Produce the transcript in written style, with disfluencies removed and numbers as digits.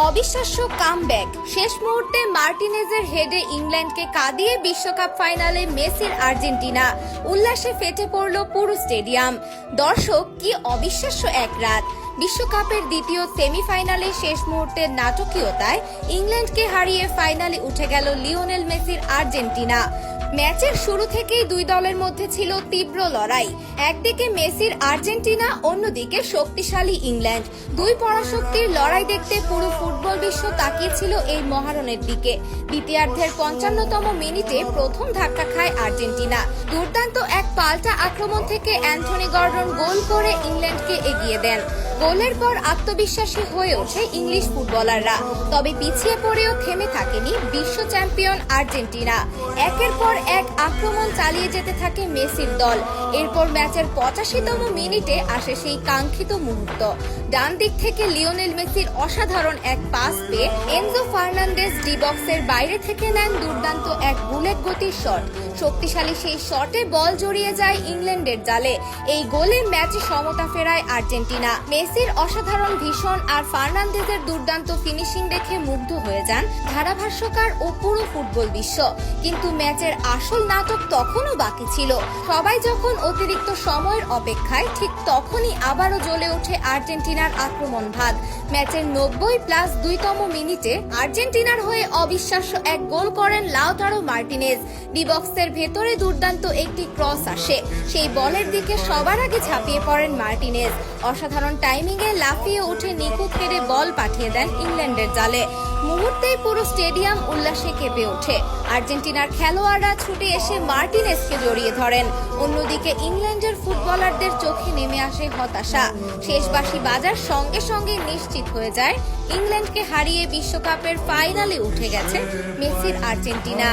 অবিশ্বাস্য কামব্যাক। শেষ মুহূর্তে মার্টিনেজের হেডে ইংল্যান্ডকে কাঁদিয়ে বিশ্বকাপ ফাইনালে মেসির আর্জেন্টিনা। উল্লাসে ফেটে পড়ল পুরো স্টেডিয়াম। দর্শক, কি অবিশ্বাস্য এক রাত! বিশ্বকাপের দ্বিতীয় সেমিফাইনালে শেষ মুহূর্তের নাটকীয়তায় ইংল্যান্ডকে হারিয়ে ফাইনালে উঠে গেল লিওনেল মেসির আর্জেন্টিনা। ম্যাচের শুরু থেকেই দুই দলের মধ্যে ছিল তীব্র লড়াই। একদিকে মেসির আর্জেন্টিনা, অন্যদিকে শক্তিশালী ইংল্যান্ড। দুই পরাশক্তির লড়াই দেখতে পুরো ফুটবল বিশ্ব তাকিয়েছিল এই মহারণের দিকে। দ্বিতীয়ার্ধের ৫৫তম মিনিটে প্রথম ধাক্কা খায় আর্জেন্টিনা। দুর্দান্ত এক পাল্টা আক্রমণ থেকে অ্যান্থনি গর্ডন গোল করে ইংল্যান্ডকে এগিয়ে দেন। গোলের পর আত্মবিশ্বাসী হয়ে ওঠে ইংলিশ ফুটবলাররা। তবে পিছিয়ে পড়েও থেমে থাকেনি বিশ্ব চ্যাম্পিয়ন আর্জেন্টিনা। একের পর এক আক্রমণ চালিয়ে যেতে থাকে মেসির দল। এরপর ম্যাচের ৮৫তম মিনিটে আসে সেই কাঙ্ক্ষিত মুহূর্ত। ডান দিক থেকে লিওনেল মেসির অসাধারণ এক পাস পেয়ে এনজো ফার্নান্দেজ ডি বক্সের বাইরে থেকে নেন দুর্দান্ত এক বুলেট গতির শট। শক্তিশালী সেই শটে বল জড়িয়ে যায় ইংল্যান্ডের জালে। এই গোলে ম্যাচে সমতা ফেরায় আর্জেন্টিনা। মেসির অসাধারণ ভীষণ আর ফার্নান্দেজের দুর্দান্ত ফিনিশিং দেখে মুগ্ধ হয়ে যান ধারাভাষ্যকার ও পুরো ফুটবল বিশ্ব। কিন্তু ম্যাচের আসল নাটক তখনও বাকি ছিল। সবাই যখন অতিরিক্ত সময়ের অপেক্ষায়, ঠিক তখনই আবারও জ্বলে ওঠে আর্জেন্টিনার আক্রমণ ভাগ। ম্যাচের ৯০+২তম মিনিটে আর্জেন্টিনার হয়ে অবিশ্বাস্য এক গোল করেন লাউতারো মার্টিনেজ। ডি বক্সের ভেতরে দুর্দান্ত একটি ক্রস আসে। সেই বলের দিকে সবার আগে ঝাঁপিয়ে পড়েন মার্টিনেজ। অসাধারণ টাইমিংয়ে লাফিয়ে উঠে নিখুঁত হেডে বল পাঠিয়ে দেন ইংল্যান্ডের জালে। মুহূর্তেই পুরো স্টেডিয়াম উল্লাসে কেঁপে ওঠে। আর্জেন্টিনার খেলোয়াড়রা ছুটে এসে মার্টিনেজকে জড়িয়ে ধরেন। অন্যদিকে ইংল্যান্ডের ফুটবলারদের চোখে নেমে আসে হতাশা। শেষ বাঁশি বাজার সঙ্গে সঙ্গে নিশ্চিত হয়ে যায় ইংল্যান্ডকে হারিয়ে বিশ্বকাপের ফাইনালে উঠে গেছে মেসির আর্জেন্টিনা।